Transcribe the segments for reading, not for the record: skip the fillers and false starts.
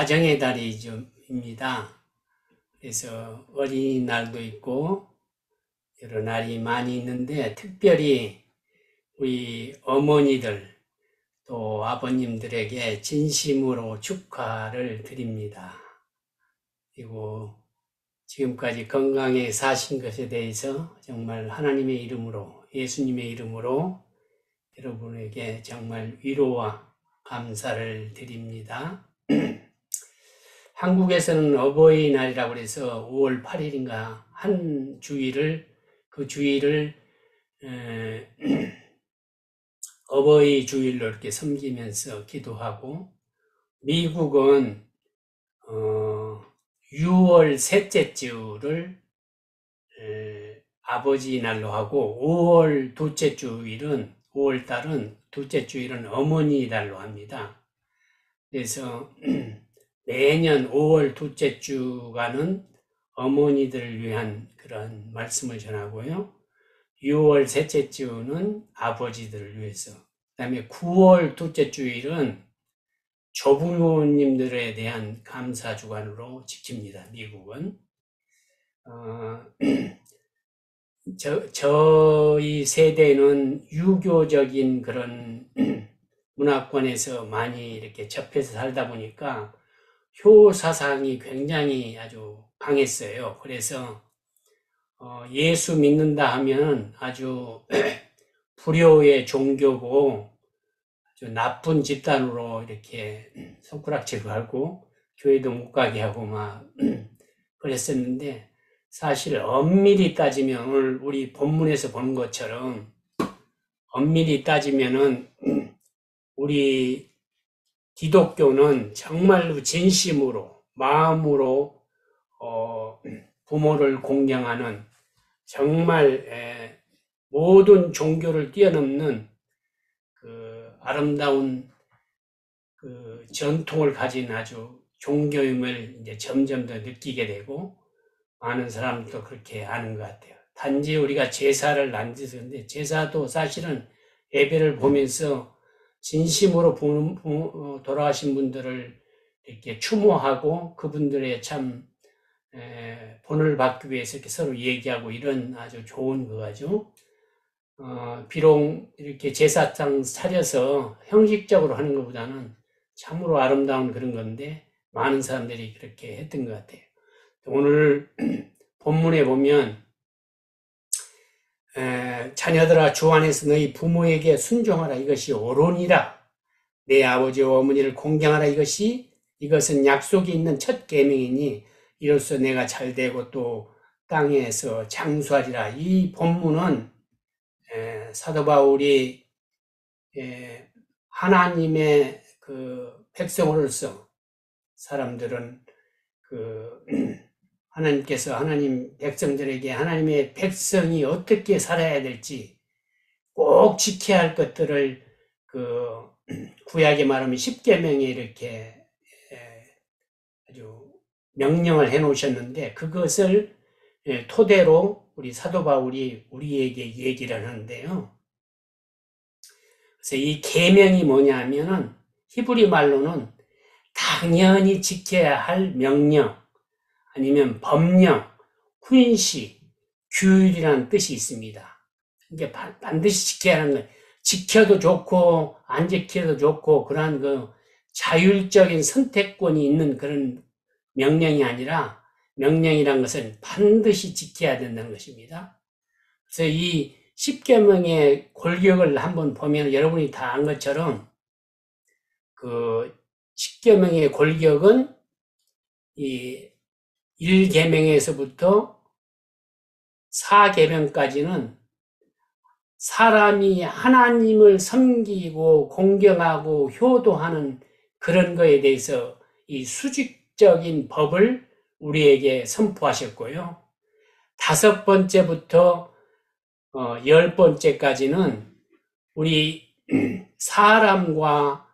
가정의 달입니다. 그래서 어린이날도 있고 여러 날이 많이 있는데 특별히 우리 어머니들 또 아버님들에게 진심으로 축하를 드립니다. 그리고 지금까지 건강하게 사신 것에 대해서 정말 하나님의 이름으로, 예수님의 이름으로 여러분에게 정말 위로와 감사를 드립니다. 한국에서는 어버이날이라고 해서 5월 8일인가 한 주일을, 그 주일을 어버이 주일로 이렇게 섬기면서 기도하고, 미국은 6월 셋째 주를 아버지 날로 하고 5월 둘째 주일은 5월 달은 둘째 주일은 어머니 날로 합니다. 그래서 매년 5월 둘째 주간은 어머니들을 위한 그런 말씀을 전하고요. 6월 셋째 주는 아버지들을 위해서, 그 다음에 9월 둘째 주일은 조부모님들에 대한 감사 주간으로 지킵니다. 미국은. 저희 세대는 유교적인 그런 문화권에서 많이 이렇게 접해서 살다 보니까 효 사상이 굉장히 아주 강했어요. 그래서 예수 믿는다 하면 아주 불효의 종교고 아주 나쁜 집단으로 이렇게 손가락질을 하고 교회도 못 가게 하고 막 그랬었는데, 사실 엄밀히 따지면 오늘 우리 본문에서 보는 것처럼 엄밀히 따지면은 우리 기독교는 정말로 진심으로 마음으로 부모를 공경하는 정말 모든 종교를 뛰어넘는 그 아름다운 그 전통을 가진 아주 종교임을 이제 점점 더 느끼게 되고, 많은 사람들도 그렇게 아는 것 같아요. 단지 우리가 제사를 안 드리는데, 제사도 사실은 예배를 보면서 진심으로 돌아가신 분들을 이렇게 추모하고 그분들의 참 본을 받기 위해서 이렇게 서로 얘기하고 이런 아주 좋은 거죠. 비록 이렇게 제사상 차려서 형식적으로 하는 것보다는 참으로 아름다운 그런 건데 많은 사람들이 그렇게 했던 것 같아요. 오늘 본문에 보면 자녀들아 주 안에서 너희 부모에게 순종하라, 이것이 옳으니라. 내 아버지와 어머니를 공경하라, 이것은 약속이 있는 첫 계명이니 이로써 내가 잘되고 또 땅에서 장수하리라. 이 본문은 사도 바울이 하나님의 그 백성으로서 사람들은 그 하나님께서 하나님 백성들에게 하나님의 백성이 어떻게 살아야 될지 꼭 지켜야 할 것들을 그 구약에 말하면 십계명에 이렇게 아주 명령을 해 놓으셨는데, 그것을 토대로 우리 사도 바울이 우리에게 얘기를 하는데요. 그래서 이 계명이 뭐냐 하면은 히브리 말로는 당연히 지켜야 할 명령, 아니면 법령, 훈시, 규율이라는 뜻이 있습니다. 그러니까 반드시 지켜야 하는 거예요. 지켜도 좋고 안 지켜도 좋고 그런 그 자율적인 선택권이 있는 그런 명령이 아니라, 명령이란 것은 반드시 지켜야 된다는 것입니다. 그래서 이 십계명의 골격을 한번 보면 여러분이 다 안 것처럼 그 십계명의 골격은 이 1계명에서부터 4계명까지는 사람이 하나님을 섬기고 공경하고 효도하는 그런 거에 대해서 이 수직적인 법을 우리에게 선포하셨고요. 5번째부터 10번째까지는 우리 사람과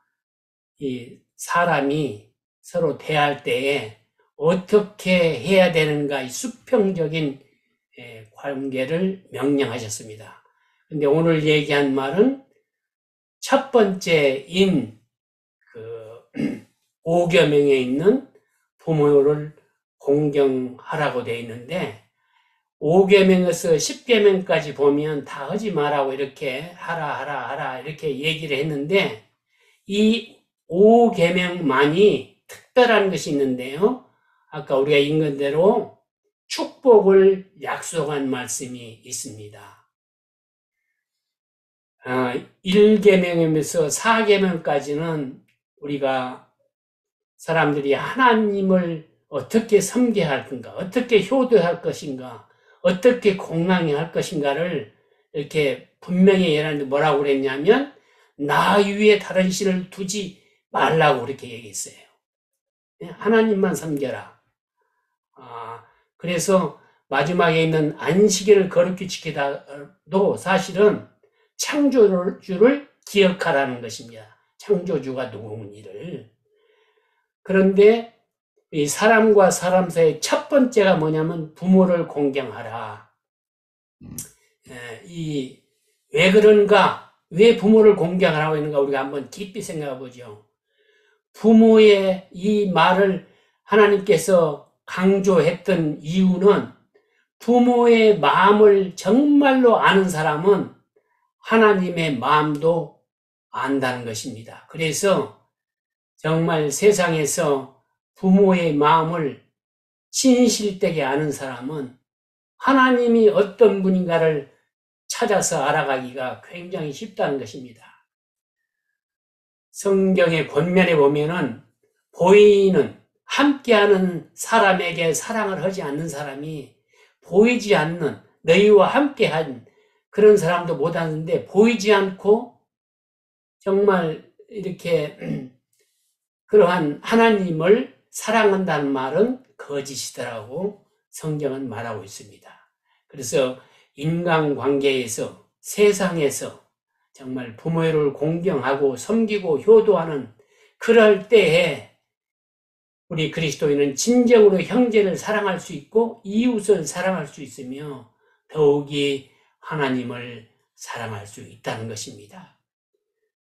이 사람이 서로 대할 때에 어떻게 해야 되는가, 이 수평적인 관계를 명령하셨습니다. 근데 오늘 얘기한 말은 첫 번째인 그 5계명에 있는 부모를 공경하라고 되어 있는데 5계명에서 10계명까지 보면 다 하지 말라고 이렇게 하라 이렇게 얘기를 했는데 이 5계명만이 특별한 것이 있는데요. 아까 우리가 읽은 대로 축복을 약속한 말씀이 있습니다. 1계명에서 4계명까지는 우리가 사람들이 하나님을 어떻게 섬겨야 할 건가, 어떻게 효도할 것인가, 어떻게 공경해야 할 것인가를 이렇게 분명히 얘기하는데 뭐라고 그랬냐면 나 위에 다른 신을 두지 말라고 그렇게 얘기했어요. 하나님만 섬겨라. 그래서 마지막에 있는 안식일을 거룩히 지키다도 사실은 창조주를 기억하라는 것입니다. 창조주가 누구인지를. 그런데 이 사람과 사람 사이의 첫 번째가 뭐냐면 부모를 공경하라. 왜 그런가? 왜 부모를 공경하라고 했는가? 우리가 한번 깊이 생각해 보죠. 부모의 이 말을 하나님께서 강조했던 이유는 부모의 마음을 정말로 아는 사람은 하나님의 마음도 안다는 것입니다. 그래서 정말 세상에서 부모의 마음을 진실되게 아는 사람은 하나님이 어떤 분인가를 찾아서 알아가기가 굉장히 쉽다는 것입니다. 성경의 권면에 보면은 보이는 함께하는 사람에게 사랑을 하지 않는 사람이 보이지 않는 너희와 함께한 그런 사람도 못하는데 보이지 않고 정말 이렇게 그러한 하나님을 사랑한다는 말은 거짓이더라고 성경은 말하고 있습니다. 그래서 인간관계에서 세상에서 정말 부모를 공경하고 섬기고 효도하는 그럴 때에 우리 그리스도인은 진정으로 형제를 사랑할 수 있고 이웃을 사랑할 수 있으며 더욱이 하나님을 사랑할 수 있다는 것입니다.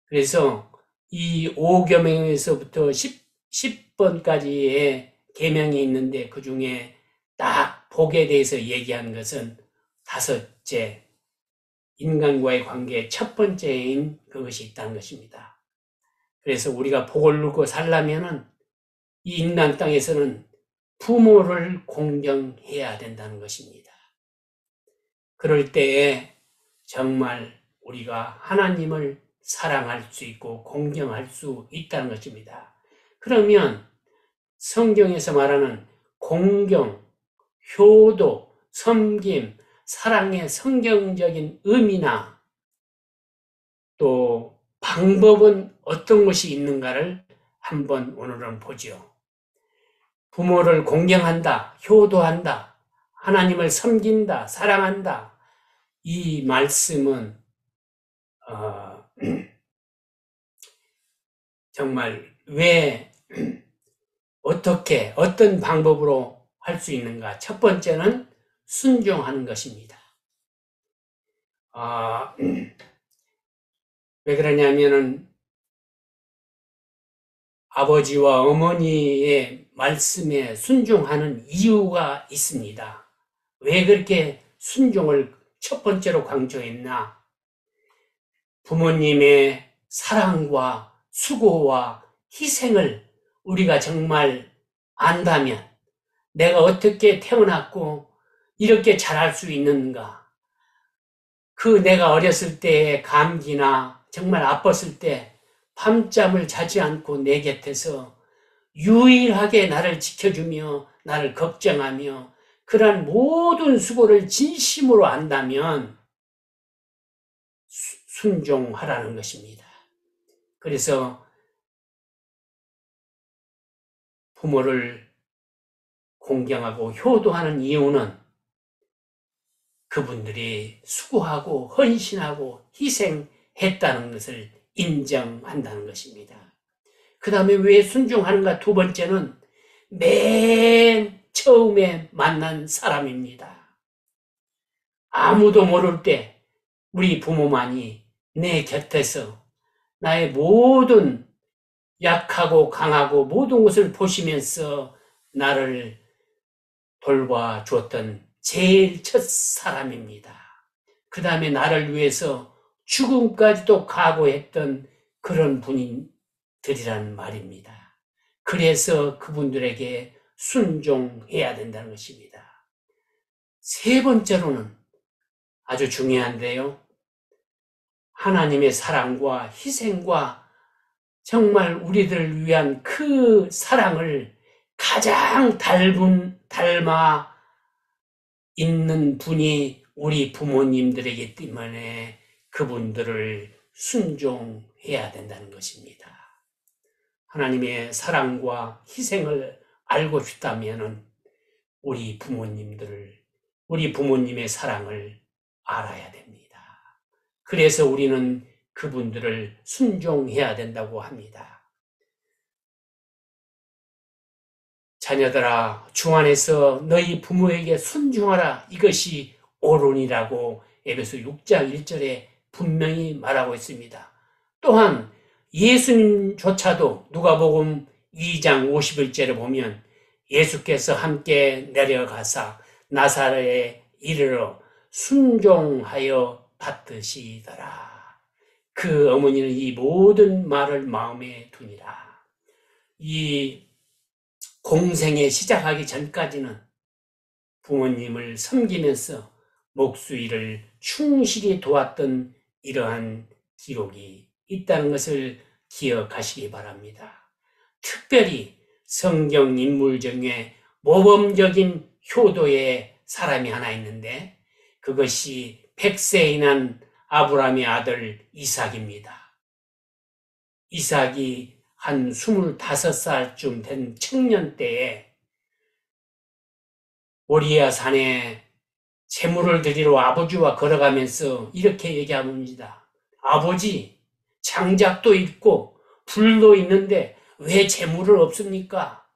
그래서 이 5계명에서부터 10번까지의 계명이 있는데 그 중에 딱 복에 대해서 얘기한 것은 5째, 인간과의 관계의 첫 번째인 그것이 있다는 것입니다. 그래서 우리가 복을 누리고 살려면은 이 인간 땅에서는 부모를 공경해야 된다는 것입니다. 그럴 때에 정말 우리가 하나님을 사랑할 수 있고 공경할 수 있다는 것입니다. 그러면 성경에서 말하는 공경, 효도, 섬김, 사랑의 성경적인 의미나 또 방법은 어떤 것이 있는가를 한번 오늘은 보죠. 부모를 공경한다, 효도한다, 하나님을 섬긴다, 사랑한다. 이 말씀은 정말 왜 어떻게 어떤 방법으로 할 수 있는가? 첫 번째는 순종하는 것입니다. 왜 그러냐면은 아버지와 어머니의 말씀에 순종하는 이유가 있습니다. 왜 그렇게 순종을 첫 번째로 강조했나? 부모님의 사랑과 수고와 희생을 우리가 정말 안다면 내가 어떻게 태어났고 이렇게 자랄 수 있는가? 그 내가 어렸을 때의 감기나 정말 아팠을 때 밤잠을 자지 않고 내 곁에서 유일하게 나를 지켜주며 나를 걱정하며 그러한 모든 수고를 진심으로 안다면 순종하라는 것입니다. 그래서 부모를 공경하고 효도하는 이유는 그분들이 수고하고 헌신하고 희생했다는 것을 인정한다는 것입니다. 그 다음에 왜 순종하는가? 두 번째는 맨 처음에 만난 사람입니다. 아무도 모를 때 우리 부모만이 내 곁에서 나의 모든 약하고 강하고 모든 것을 보시면서 나를 돌봐 주었던 제일 첫 사람입니다. 그 다음에 나를 위해서 죽음까지도 각오했던 그런 분들이란 말입니다. 그래서 그분들에게 순종해야 된다는 것입니다. 세 번째로는 아주 중요한데요. 하나님의 사랑과 희생과 정말 우리들을 위한 그 사랑을 가장 닮아 있는 분이 우리 부모님들이기 때문에 그분들을 순종해야 된다는 것입니다. 하나님의 사랑과 희생을 알고 싶다면 우리 부모님의 사랑을 알아야 됩니다. 그래서 우리는 그분들을 순종해야 된다고 합니다. 자녀들아, 주 안에서 너희 부모에게 순종하라. 이것이 옳으니라고 에베소 6장 1절에 분명히 말하고 있습니다. 또한 예수님조차도 누가복음 2장 51절에 보면 예수께서 함께 내려가사 나사렛에 이르러 순종하여 받으시더라. 그 어머니는 이 모든 말을 마음에 두니라. 이 공생에 시작하기 전까지는 부모님을 섬기면서 목수일을 충실히 도왔던 이러한 기록이 있다는 것을 기억하시기 바랍니다. 특별히 성경 인물 중에 모범적인 효도의 사람이 하나 있는데 그것이 100세에 난 아브라함의 아들 이삭입니다. 이삭이 한 25살쯤 된 청년 때에 모리아 산에 제물을 드리러 아버지와 걸어가면서 이렇게 얘기합니다. 아버지, 장작도 있고 불도 있는데 왜 제물을 없습니까?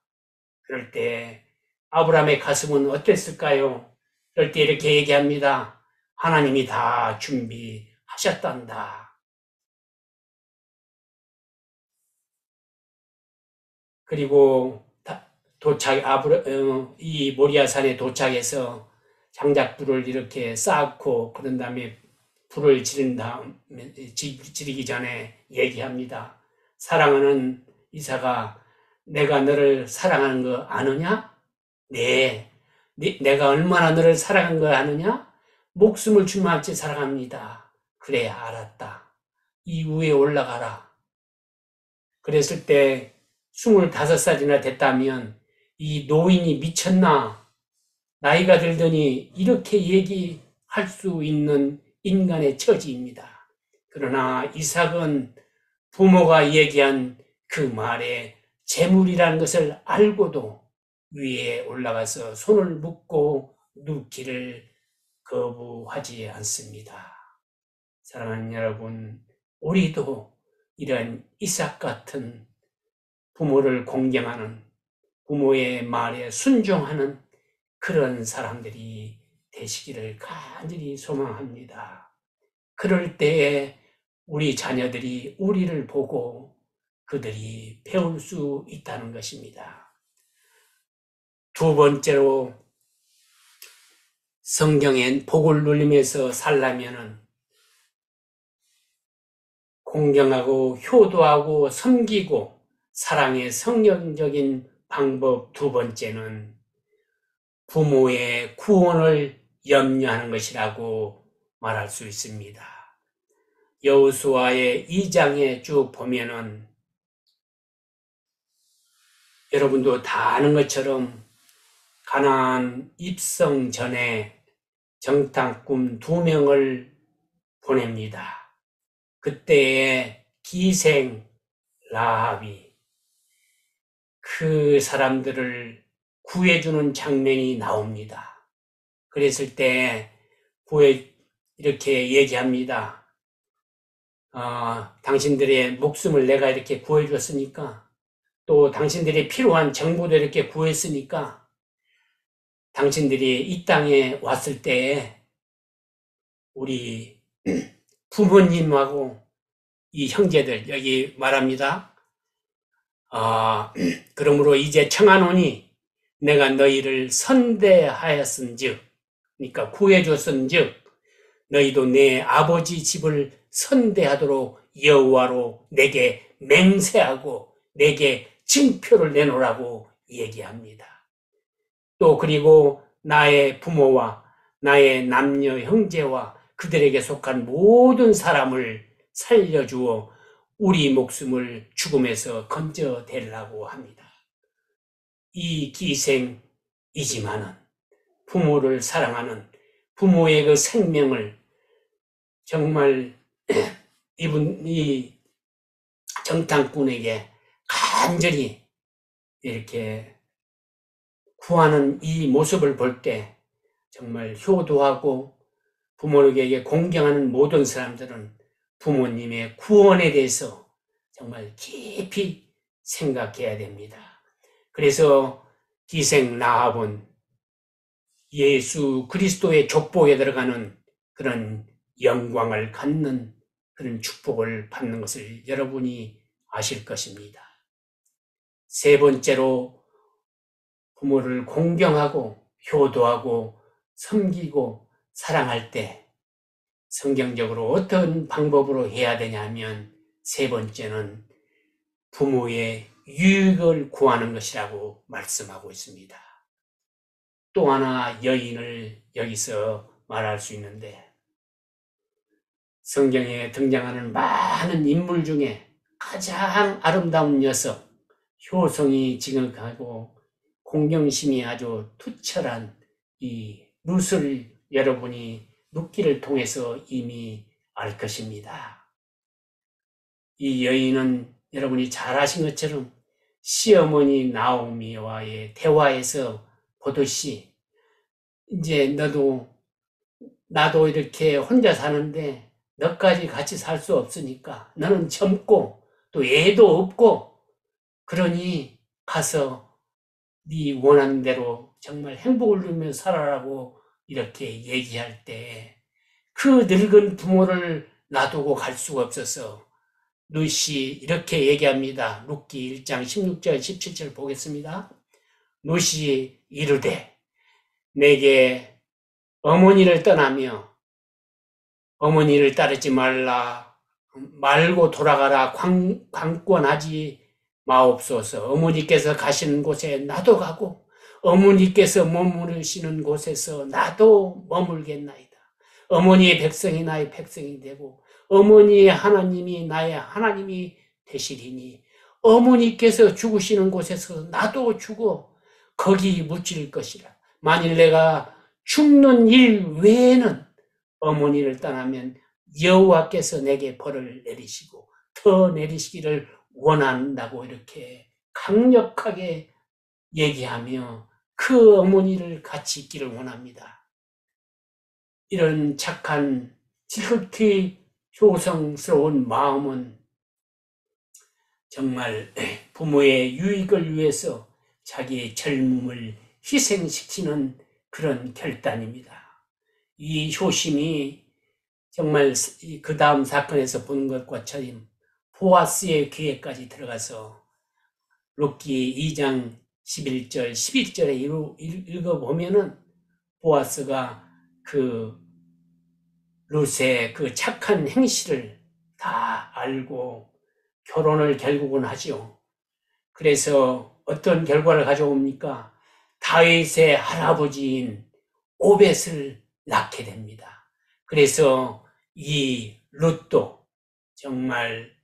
그럴 때 아브라함의 가슴은 어땠을까요? 그럴 때 이렇게 얘기합니다. 하나님이 다 준비하셨단다. 그리고 이 모리아산에 도착해서 장작불을 이렇게 쌓고 그런 다음에 불을 지르기 전에 얘기합니다. 사랑하는 이삭아, 내가 너를 사랑하는 거 아느냐? 네. 내가 얼마나 너를 사랑한 거 아느냐? 목숨을 주마치 사랑합니다. 그래, 알았다. 이 위에 올라가라. 그랬을 때 25살이나 됐다면 이 노인이 미쳤나? 나이가 들더니 이렇게 얘기할 수 있는 인간의 처지입니다. 그러나 이삭은 부모가 얘기한 그 말에 재물이라는 것을 알고도 위에 올라가서 손을 묶고 눕기를 거부하지 않습니다. 사랑하는 여러분, 우리도 이런 이삭 같은 부모를 공경하는, 부모의 말에 순종하는 그런 사람들이 되시기를 간절히 소망합니다. 그럴 때에 우리 자녀들이 우리를 보고 그들이 배울 수 있다는 것입니다. 두 번째로 성경엔 복을 누리면서 살려면은 공경하고 효도하고 섬기고 사랑의 성경적인 방법 두 번째는 부모의 구원을 염려하는 것이라고 말할 수 있습니다. 여호수아의 2장에 쭉 보면은 여러분도 다 아는 것처럼 가나안 입성 전에 정탐꾼 2명을 보냅니다. 그때의 기생 라합이 그 사람들을 구해주는 장면이 나옵니다. 그랬을 때 이렇게 얘기합니다. 당신들의 목숨을 내가 이렇게 구해줬으니까 또 당신들이 필요한 정보도 이렇게 구했으니까 당신들이 이 땅에 왔을 때 우리 부모님하고 이 형제들 여기 말합니다. 그러므로 이제 청하노니 내가 너희를 선대하였은즉, 그러니까 구해줬은즉 너희도 내 아버지 집을 선대하도록 여호와로 내게 맹세하고 내게 징표를 내놓으라고 얘기합니다. 또 그리고 나의 부모와 나의 남녀 형제와 그들에게 속한 모든 사람을 살려주어 우리 목숨을 죽음에서 건져내려고 합니다. 이 기생이지만은 부모를 사랑하는 부모의 그 생명을 정말 이 정탐꾼에게 간절히 이렇게 구하는 이 모습을 볼 때 정말 효도하고 부모에게 공경하는 모든 사람들은 부모님의 구원에 대해서 정말 깊이 생각해야 됩니다. 그래서 기생 라합은 예수 그리스도의 족보에 들어가는 그런 영광을 갖는 그런 축복을 받는 것을 여러분이 아실 것입니다. 세 번째로 부모를 공경하고 효도하고 섬기고 사랑할 때 성경적으로 어떤 방법으로 해야 되냐면 세 번째는 부모의 유익을 구하는 것이라고 말씀하고 있습니다. 또 하나 여인을 여기서 말할 수 있는데 성경에 등장하는 많은 인물 중에 가장 아름다운 녀석, 효성이 지극하고 공경심이 아주 투철한 이 룻을 여러분이 룻기를 통해서 이미 알 것입니다. 이 여인은 여러분이 잘 아신 것처럼 시어머니 나오미와의 대화에서 보듯이 이제 나도 이렇게 혼자 사는데 너까지 같이 살 수 없으니까 너는 젊고 또 애도 없고 그러니 가서 네 원하는 대로 정말 행복을 누리며 살아라고 이렇게 얘기할 때 그 늙은 부모를 놔두고 갈 수가 없어서 룻이 이렇게 얘기합니다. 룻기 1장 16절 17절 보겠습니다. 룻이 이르되 내게 어머니를 떠나며 어머니를 따르지 말고 돌아가라 강권하지 마옵소서. 어머니께서 가시는 곳에 나도 가고 어머니께서 머무르시는 곳에서 나도 머물겠나이다. 어머니의 백성이 나의 백성이 되고 어머니의 하나님이 나의 하나님이 되시리니 어머니께서 죽으시는 곳에서 나도 죽어 거기 묻힐 것이라. 만일 내가 죽는 일 외에는 어머니를 떠나면 여호와께서 내게 벌을 내리시고 더 내리시기를 원한다고 이렇게 강력하게 얘기하며 그 어머니를 같이 있기를 원합니다. 이런 착한 지극히 효성스러운 마음은 정말 부모의 유익을 위해서 자기의 젊음을 희생시키는 그런 결단입니다. 이 효심이 정말 그 다음 사건에서 본 것과 처럼 보아스의 귀에까지 들어가서 룻기 2장 11절 11절에 읽어보면은 보아스가 그 룻의 그 착한 행실을 다 알고 결혼을 결국은 하죠. 그래서 어떤 결과를 가져옵니까? 다윗의 할아버지인 오벳을 낳게 됩니다. 그래서 이 룻도 정말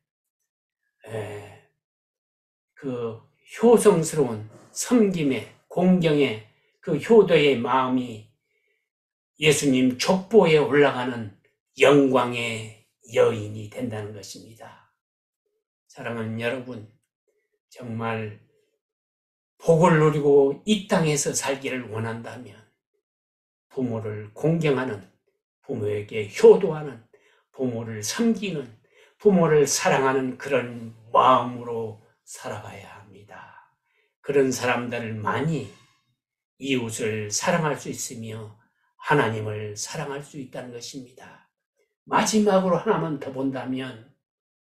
그 효성스러운 섬김의 공경의 그 효도의 마음이 예수님 족보에 올라가는 영광의 여인이 된다는 것입니다. 사랑하는 여러분, 정말 복을 누리고 이 땅에서 살기를 원한다면 부모를 공경하는, 부모에게 효도하는, 부모를 섬기는, 부모를 사랑하는 그런 마음으로 살아가야 합니다. 그런 사람들을 많이 이웃을 사랑할 수 있으며 하나님을 사랑할 수 있다는 것입니다. 마지막으로 하나만 더 본다면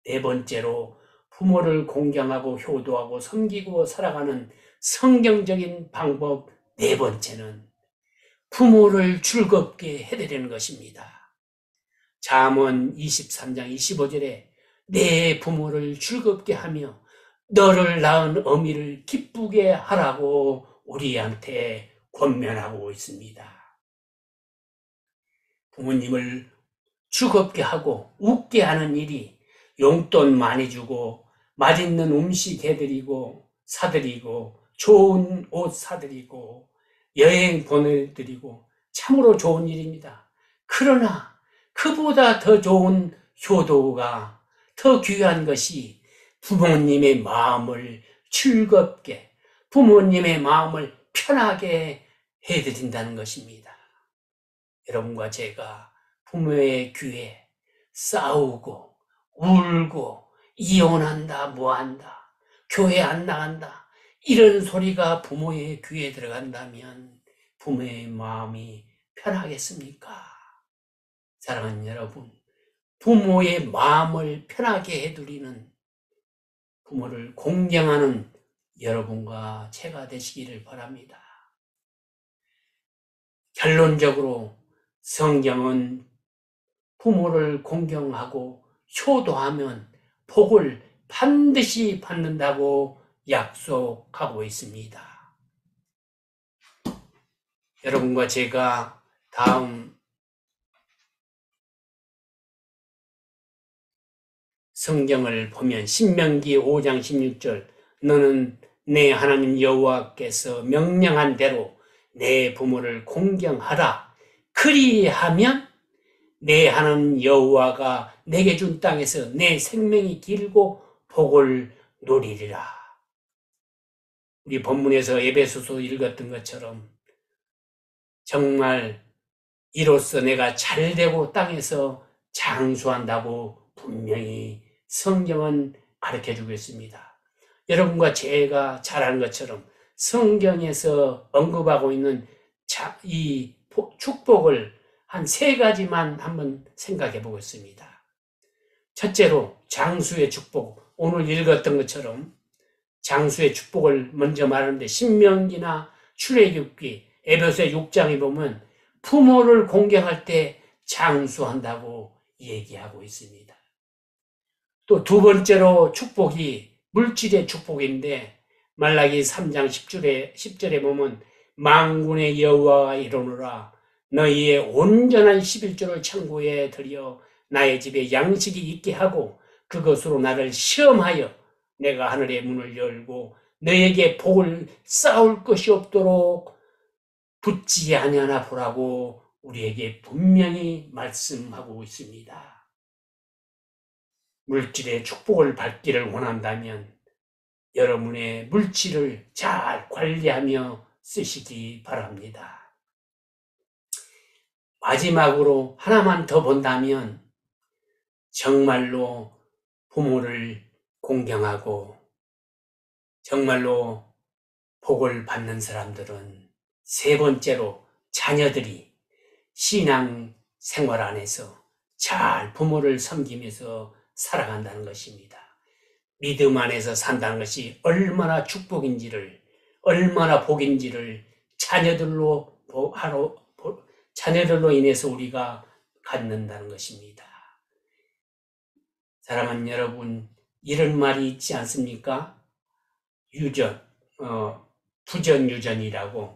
네 번째로 부모를 공경하고 효도하고 섬기고 살아가는 성경적인 방법 네 번째는 부모를 즐겁게 해드리는 것입니다. 잠언 23장 25절에 내 부모를 즐겁게 하며 너를 낳은 어미를 기쁘게 하라고 우리한테 권면하고 있습니다. 부모님을 즐겁게 하고 웃게 하는 일이 용돈 많이 주고 맛있는 음식 해드리고 사드리고 좋은 옷 사드리고 여행 보내드리고 참으로 좋은 일입니다. 그러나 그보다 더 좋은 효도가 더 귀한 것이 부모님의 마음을 즐겁게 부모님의 마음을 편하게 해드린다는 것입니다. 여러분과 제가 부모의 귀에 싸우고 울고 이혼한다 뭐한다 교회 안 나간다 이런 소리가 부모의 귀에 들어간다면 부모의 마음이 편하겠습니까? 사랑하는 여러분, 부모의 마음을 편하게 해드리는 부모를 공경하는 여러분과 제가 되시기를 바랍니다. 결론적으로 성경은 부모를 공경하고 효도하면 복을 반드시 받는다고 약속하고 있습니다. 여러분과 제가 다음 성경을 보면 신명기 5장 16절 너는 내 하나님 여호와께서 명령한 대로 내 부모를 공경하라. 그리하면 내 하나님 여호와가 내게 준 땅에서 내 생명이 길고 복을 누리리라. 우리 본문에서 에베소서 읽었던 것처럼 정말 이로써 내가 잘되고 땅에서 장수한다고 분명히 성경은 가르쳐주고 있습니다. 여러분과 제가 잘 아는 것처럼 성경에서 언급하고 있는 이 축복을 한 세 가지만 한번 생각해 보겠습니다. 첫째로 장수의 축복, 오늘 읽었던 것처럼 장수의 축복을 먼저 말하는데 신명기나 출애굽기, 에베소 6장에 보면 부모를 공경할 때 장수한다고 얘기하고 있습니다. 또 두 번째로 축복이 물질의 축복인데 말라기 3장 10절에 보면 만군의 여호와가 이르노라 너희의 온전한 11조를 창고에 들여 나의 집에 양식이 있게 하고 그것으로 나를 시험하여 내가 하늘의 문을 열고 너에게 복을 쌓을 것이 없도록 붙지 아니하나 보라고 우리에게 분명히 말씀하고 있습니다. 물질의 축복을 받기를 원한다면 여러분의 물질을 잘 관리하며 쓰시기 바랍니다. 마지막으로 하나만 더 본다면 정말로 부모를 공경하고 정말로 복을 받는 사람들은 세 번째로 자녀들이 신앙 생활 안에서 잘 부모를 섬기면서 살아간다는 것입니다. 믿음 안에서 산다는 것이 얼마나 축복인지를 얼마나 복인지를 자녀들로 인해서 우리가 갖는다는 것입니다. 사랑하는 여러분, 이런 말이 있지 않습니까? 부전자전이라고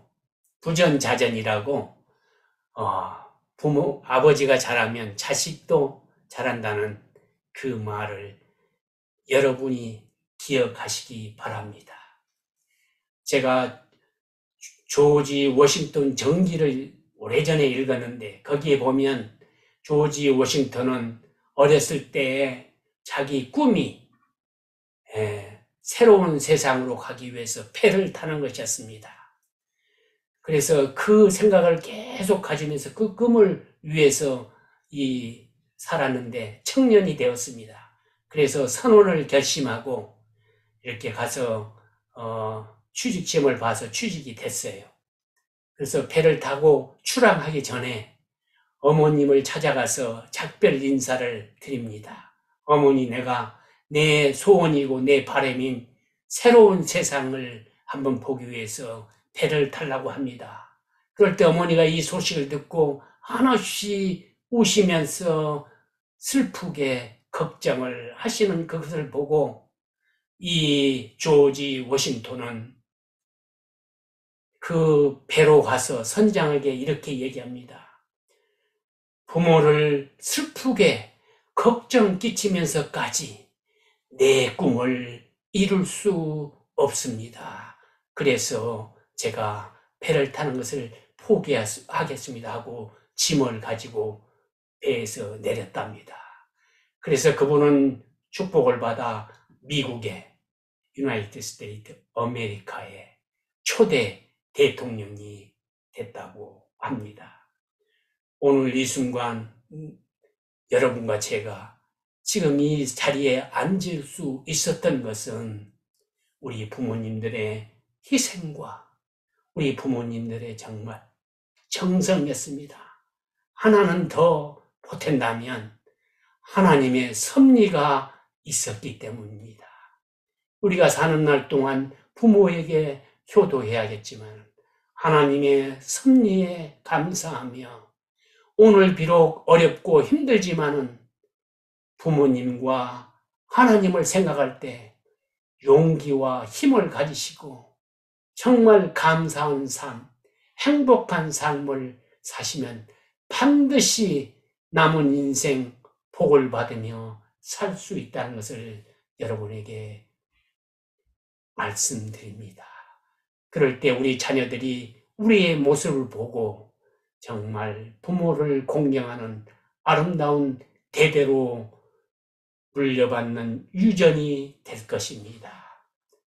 부모, 아버지가 잘하면 자식도 잘한다는 그 말을 여러분이 기억하시기 바랍니다. 제가 조지 워싱턴 전기를 오래전에 읽었는데 거기에 보면 조지 워싱턴은 어렸을 때 자기 꿈이 새로운 세상으로 가기 위해서 배를 타는 것이었습니다. 그래서 그 생각을 계속 가지면서 그 꿈을 위해서 살았는데 청년이 되었습니다. 그래서 선언을 결심하고 이렇게 가서 취직시험을 봐서 취직이 됐어요. 그래서 배를 타고 출항하기 전에 어머님을 찾아가서 작별 인사를 드립니다. 어머니, 내가 내 소원이고 내 바람인 새로운 세상을 한번 보기 위해서 배를 타려고 합니다. 그럴 때 어머니가 이 소식을 듣고 한없이 우시면서 슬프게 걱정을 하시는 그것을 보고 이 조지 워싱턴은 그 배로 가서 선장에게 이렇게 얘기합니다. 부모를 슬프게 걱정 끼치면서까지 내 꿈을 이룰 수 없습니다. 그래서 제가 배를 타는 것을 포기하겠습니다 하고 짐을 가지고 배에서 내렸답니다. 그래서 그분은 축복을 받아 미국의 유나이티드 스테이트 아메리카의 초대 대통령이 됐다고 합니다. 오늘 이 순간 여러분과 제가 지금 이 자리에 앉을 수 있었던 것은 우리 부모님들의 희생과 우리 부모님들의 정말 정성이었습니다. 하나는 더 보탠다면 하나님의 섭리가 있었기 때문입니다. 우리가 사는 날 동안 부모에게 효도해야겠지만 하나님의 섭리에 감사하며 오늘 비록 어렵고 힘들지만은 부모님과 하나님을 생각할 때 용기와 힘을 가지시고 정말 감사한 삶, 행복한 삶을 사시면 반드시 남은 인생 복을 받으며 살 수 있다는 것을 여러분에게 말씀드립니다. 그럴 때 우리 자녀들이 우리의 모습을 보고 정말 부모를 공경하는 아름다운 대대로 물려받는 유전이 될 것입니다.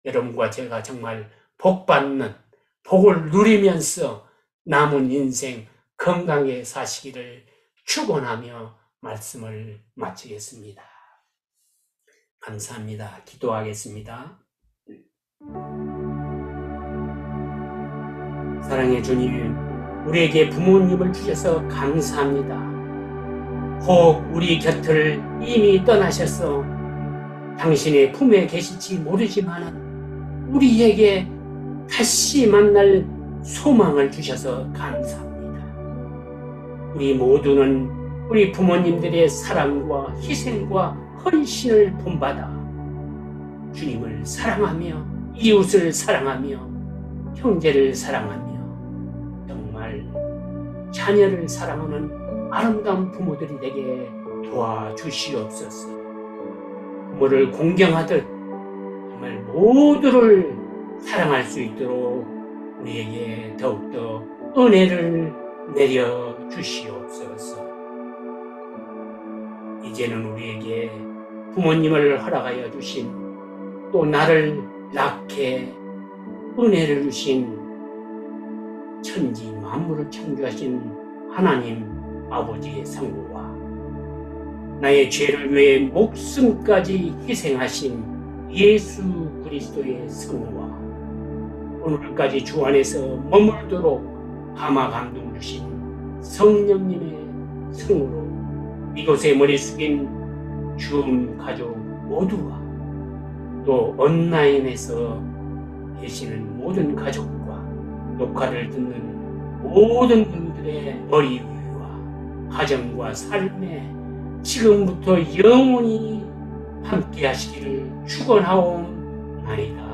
여러분과 제가 정말 복받는, 복을 누리면서 남은 인생 건강하게 사시기를 축원하며 말씀을 마치겠습니다. 감사합니다. 기도하겠습니다. 사랑의 주님, 우리에게 부모님을 주셔서 감사합니다. 혹 우리 곁을 이미 떠나셔서 당신의 품에 계실지 모르지만 우리에게 다시 만날 소망을 주셔서 감사합니다. 우리 모두는 우리 부모님들의 사랑과 희생과 헌신을 본받아 주님을 사랑하며 이웃을 사랑하며 형제를 사랑하며 정말 자녀를 사랑하는 아름다운 부모들이 되게 도와주시옵소서. 부모를 공경하듯 정말 모두를 사랑할 수 있도록 우리에게 더욱더 은혜를 내려주시옵소서. 이제는 우리에게 부모님을 허락하여 주신 또 나를 낳게 은혜를 주신 천지 만물을 창조하신 하나님 아버지의 성부와 나의 죄를 위해 목숨까지 희생하신 예수 그리스도의 성부와 오늘까지 주 안에서 머물도록 감화 감동 주신 성령님의 성으로 이곳에 머리 숙인 줌 가족 모두와 또 온라인에서 계시는 모든 가족과 녹화를 듣는 모든 분들의 머리 위와 가정과 삶에 지금부터 영원히 함께 하시기를 축원하옵나이다.